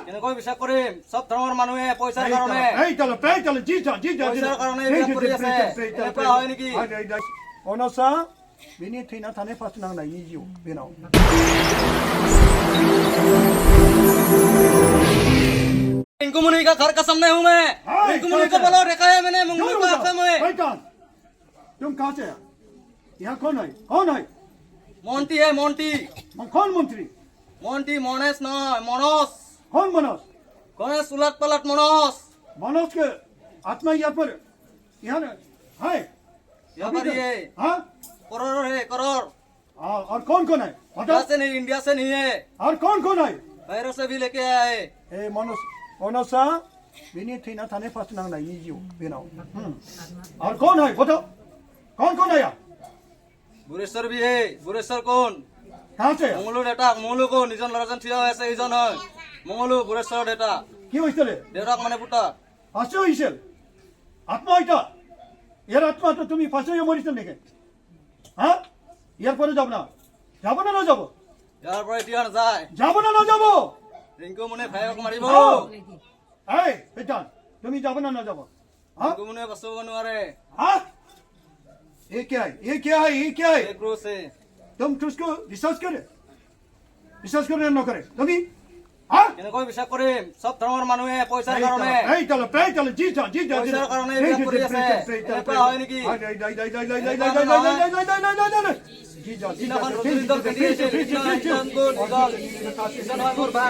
কেনেকৈ বিশ্বাস কৰিম? চব ধৰ্মৰ মানুহে পইচাৰ কাৰণে পইচাৰ কাৰণে এইবিলাক কৰি আছে। এনেকুৱা হয় নেকি? अनसा बिनि थैना थानाय फास नांनायनि जिउ बेनाव रिंकू मुनि का घर का सामने हूँ मैं। रिंकू मुनि को बोलो रेखा है मैंने मुंगली को आंखों में। शैतान तुम कहाँ से है? यहाँ कौन है? कौन है? मोंटी है मोंटी। कौन मंत्री? मोंटी मोनेस ना मोनोस। कौन मनोज? गणेश उलट पलट मोनोस। मनोज के आत्मा यहाँ पर यहाँ है यहाँ पर ही है। हाँ करोड़ है करोड़। और कौन कौन है? इंडिया से नहीं, इंडिया से नहीं है, और कौन कौन है? बाहर से भी लेके आया है। ए मनोज अनसा बिनि थैना थानाय फास नांनायनि जिउ बेनाव और कौन है? बताओ कौन कौन है? यहाँ बुरेश्वर भी है। बुरेश्वर कौन? कहाँ से है? मंगलू डेटा मंगलू कौन? इजन लड़ाजन थिया ऐसे इजन है मंगलू बुरेश्वर डेटा। কি হয়েছিল? डेटा माने पुटा ফাঁসি হয়েছিল আত্মা এটা এর আত্মা তো তুমি ফাঁসি হয়ে মরিছ নাকি? হ্যাঁ এর পরে যাব না না যাব यार पर इतिहास जाए যাব না যাব रिंकू मुने भाई को मारिबो। এই বেটান তুমি যাব না যাব হ্যাঁ रिंकू मुने बसो बनवारे हाँ ये क्या है? ये क्या है? ये क्या है? एक रोज से तुम उसको विश्वास करे न करे তুমি हाँ কেনেকৈ বিশ্বাস কৰিম? চব ধৰ্মৰ মানুহে পইচাৰ কাৰণে জি যা পইচাৰ কাৰণে এইবিলাক কৰি আছে। এনেকুৱা হয় নেকি? সিদিনাখন প্ৰতিনিধি দল খেদি আহিছিল। ইজন গুণ দল ইজন হয় মোৰ বা।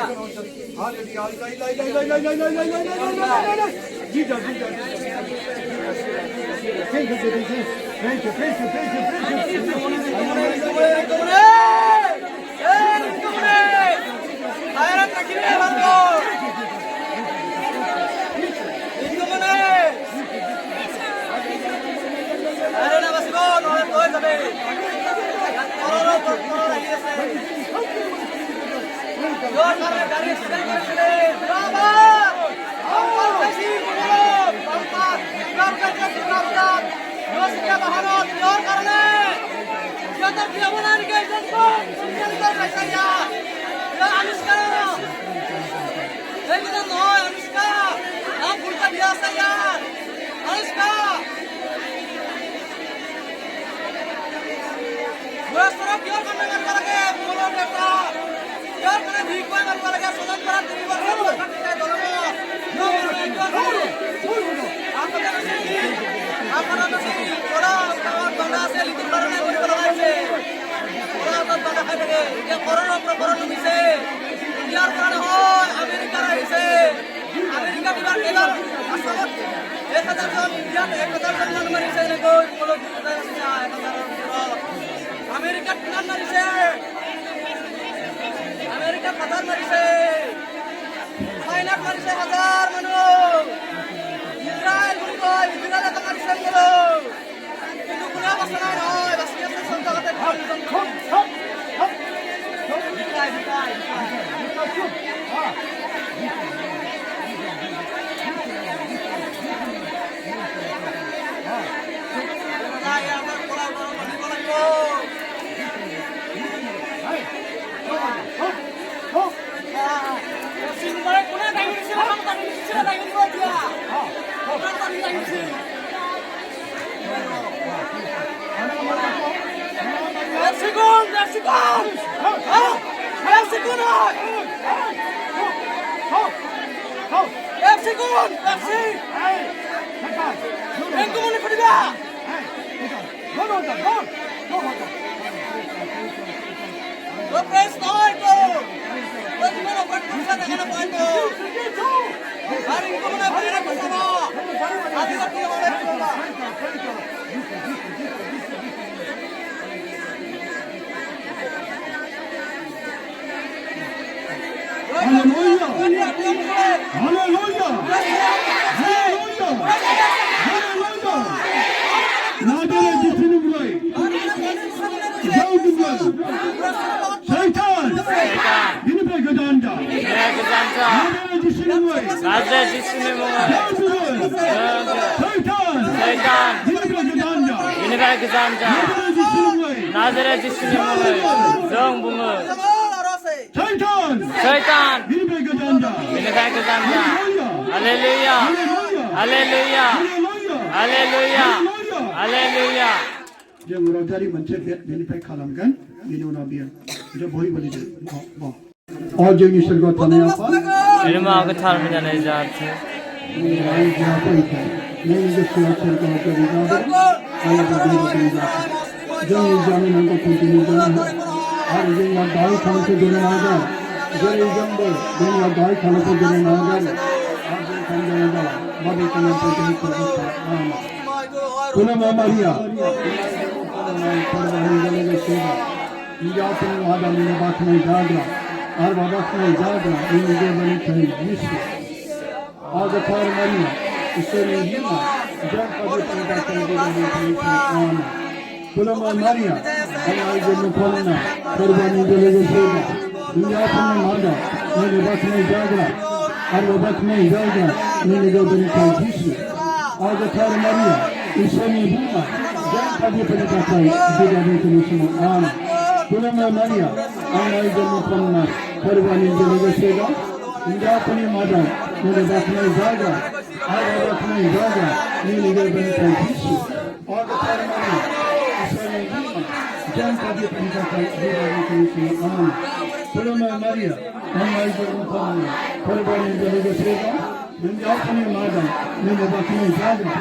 Syaitan, Hallelujah. Hallelujah. Hallelujah. Hallelujah. जों रंजारि मोनसे बेनिफ्राय खालामगोन बेनि उनाव बियो जों बयबो और जोंनि सोरगोआव थानाय आफा इरमा गोथार मोजाङै जाथों नोंनि गोसोआ सोरगोआव गोदै जादों आरो गोदै गोदै जाथों जोंनि जानो नांगौखौ दिनै जोंनो आरो जोंनिया गाहाय खालामखौ दिनै नांगोन जेरै जोंबो जोंनिया गाहाय खालामखौ दिनै नांगोन आरो जों खालामजानाय जाला माबे खालामखौ दिनै खालामगोन खुलुमो Maria Iyatın adamını bakmayı dağda, arba bakmayı dağda, eni göbeğini kayıp Yusuf. Ağabetar Maria, İsrail'in yılma, can kadetini de kayıp kayıp ağına. Kulama Maria, Allah'ın koluna, kurbanı delegesiyle, iyatın adamı, eni bakmayı dağda, arba bakmayı dağda, eni göbeğini kayıp Yusuf. Ağabetar Maria, İsrail'in yılma, can kadetini de kayıp ağına. Kulama Maria, Allah'ın koluna, kurbanı delegesiyle, iyatın adamı, eni bakmayı dağda, arba bakmayı dağda, eni göbeğini kayıp Yusuf. Ağabetar Maria, İsrail'in yılma, can kadetini de kayıp ağına. Kulama Maria, Allah'ın koluna, kurbanı delegesiyle, iyatın adamı, eni bakmayı dağda,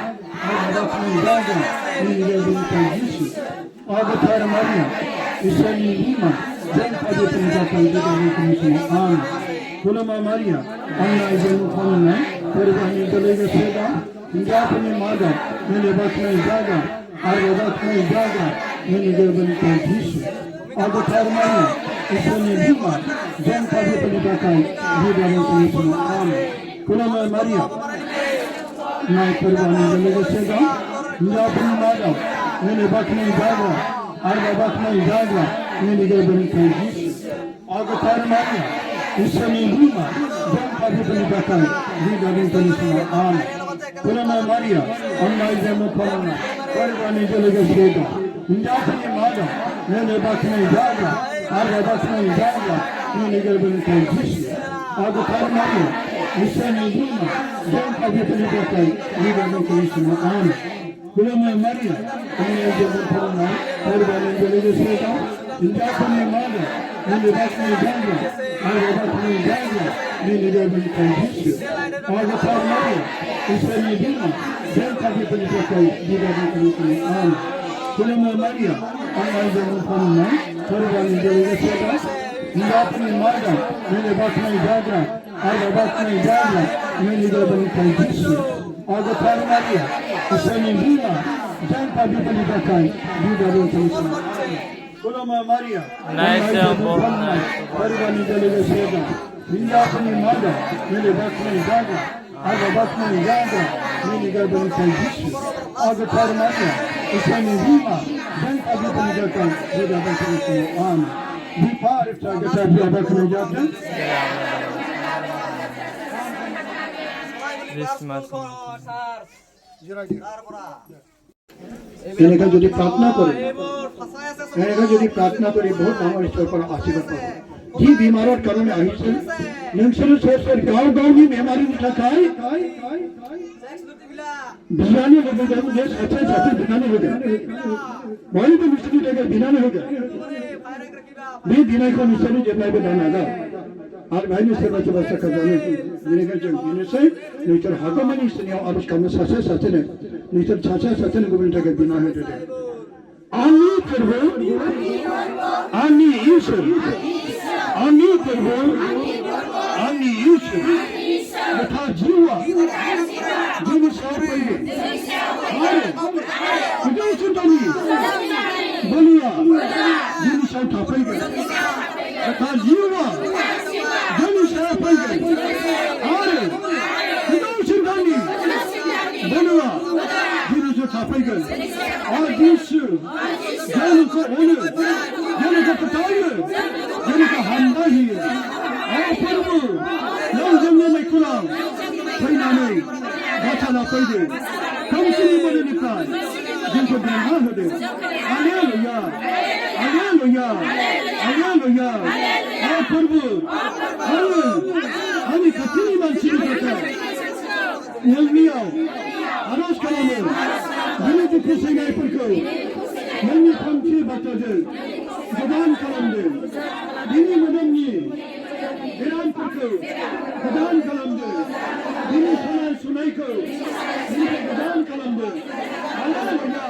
arba bakmayı dağda, eni göbeğini kayıp Yusuf. Ağabetar Maria, İsrail'in yılma, can kadetini de kayıp ağına. Kulama Maria, Allah'ın koluna, kurbanı delegesiyle, iyatın adamı, eni bakmayı dağda, arba bakmayı dağda, eni göbeğini kayıp Yusuf. Ağabetar Maria, İsrail'in yılma, can kadetini de kayıp ağına. Kulama Maria, kurbanı delegesiyle, iyatın adamı, eni bakmayı dağda, arba bakmayı dağda, eni göbeğini kayıp Yusuf. Ağabetar Maria, İsrail'in yılma, can kadetini de kayıp ağına. Kulama Maria, Allah'ın koluna, kurbanı delegesiyle, iyatın adamı, eni bakmayı dağda, arba bakmayı dağda, eni göbeğini kayıp Yusuf. Ağabetar Maria, İsrail'in yılma, can kadetini de kayıp ağına. Kulama Maria, Allah'ın koluna, kurbanı delegesiyle, iyatın adamı, eni bakmayı dağda, arba bakmayı dağda, eni göbeğini kayıp Yusuf. Ağabetar Maria, İsrail'in yılma, can kadetini de kayıp ağına. Kulama Maria, Allah'ın koluna, kurbanı delegesiyle, iyatın adamı, eni bakmayı dağda, arba bakmayı dağda, eni göbeğini kayıp Yusuf. Ağabetar Maria, İsrail'in yılma, can kadetini de kayıp ağına. Kulama Maria, Allah'ın koluna, kurbanı delegesiyle, iyatın adamı, eni bakmayı dağda, arba bakmayı dağda, eni göbeğini kayıp Yusuf. Ağabetar Maria, İsrail'in yılma, can kadetini de kayıp ağına. Bir parça geçer bir bakınacaktın. এনেকা যদি প্রার্থনা করে বহুত আমার ঈশ্বর पर आशीर्वाद पाबो जी बीमारर कारण आइছে नोंसोर सोर गाव गावनि बेमारिनि थाखाय बिरानि होगोन जे साथे साथे बिरानि होगोन बयबो बिसोरनि थाखाय बिरानि होगोन बे बिनायखौ नोंसोर जेब्लायबो दानागा आरो भाइनि सोरबा सोरबा साखा जानो बेनिखायनो जों बेनोसै नोंसोर हागौमानि इसोरनियाव आरज खालामनो सासे सासेनो नोंसोर सासे सासेनो गुबुननि थाखाय बिना होदो दे आंनि फोरबो आंनि इसोर आंनि फोरबो आंनि इसोर तथा जिउआ जोंनि सायाव फैगोन आरो गोजौ सुदानि बोलिया जोंनि सायाव थाफैगोन तथा जिउआ जोंनि सायाव फैगोन आरो गोजौ सुदानि बोलिया जोंनि सायाव थाफैगोन और जिसु जोंखौ अनो जोंखौ फोथायो जोंखौ हामबाय होयो आरो फोरबो नों जोंनि मैखुनाव फैनानै बाथा लाफैदो खोमसिनि मोदैनिफ्राय जोंखौ बेंगा होदो हालेलुया हालेलुया हालेलुया आरो फोरबो आरो आंनि खाथिनि मानसिनि थाखाय नोंनियाव आरज खालामो दिनै दुखु सैनायफोरखौ नोंनि थांखि बाथ्राजों गोदान खालामदों दिनै मोदोमनि बेरामफोरखौ गोदान खालामदों दिनै सानाय सुनायखौ दिनै गोदान खालामदों हालेलुया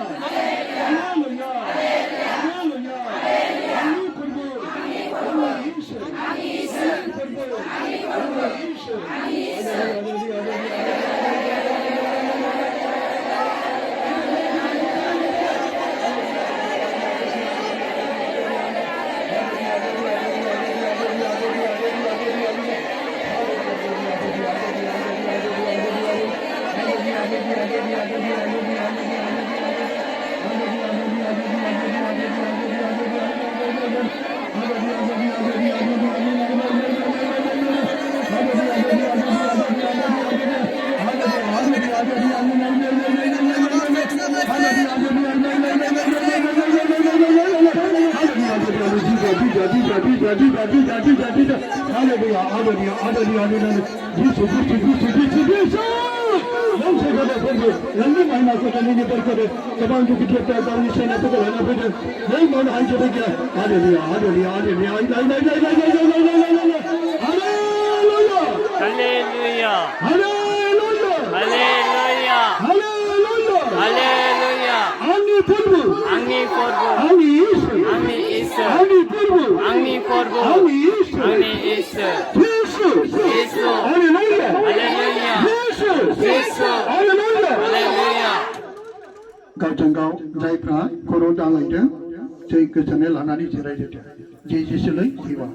हालेलुया हालेलुया आंनि फोरबो आंनि इसोर फोरबो आंनि इसोर गावजों गाव जायफ्रा खर' दालायदों जै गोजोननाय लानानै जिरायदो जे जेसोलै जिवा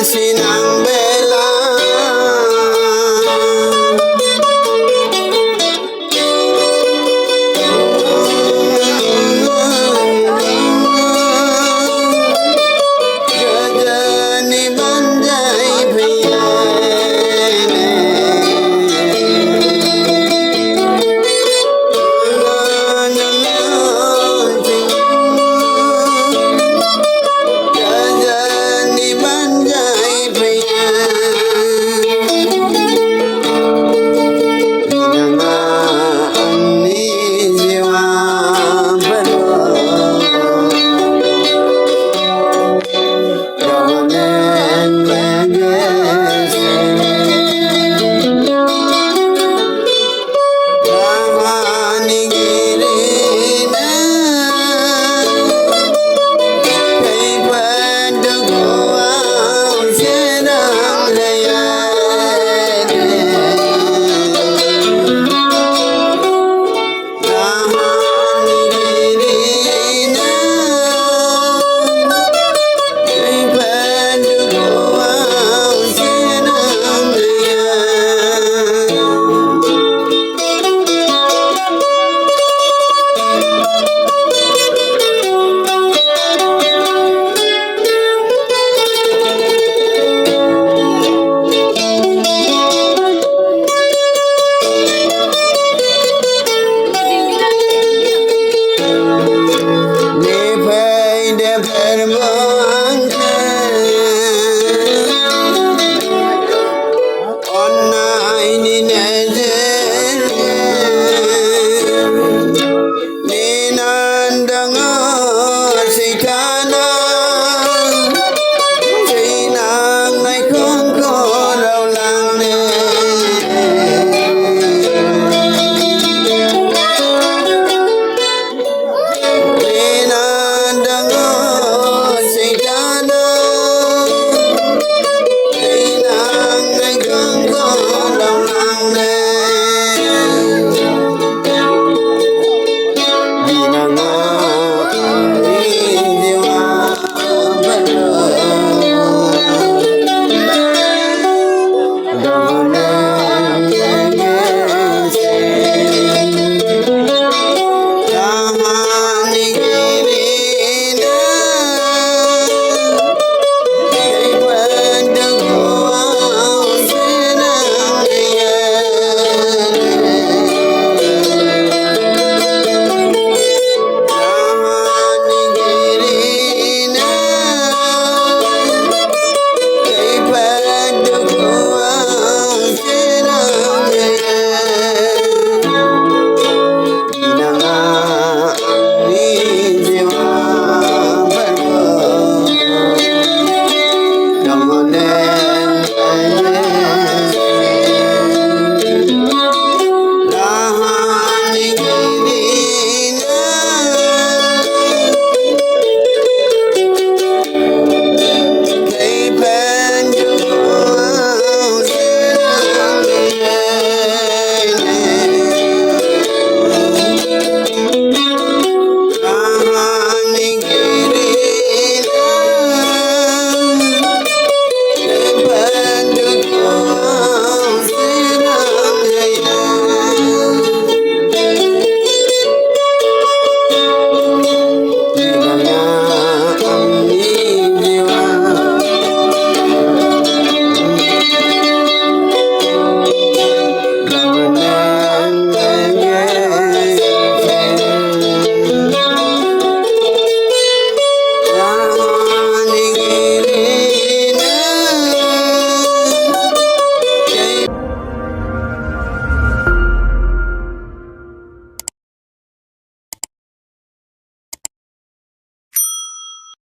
Sinang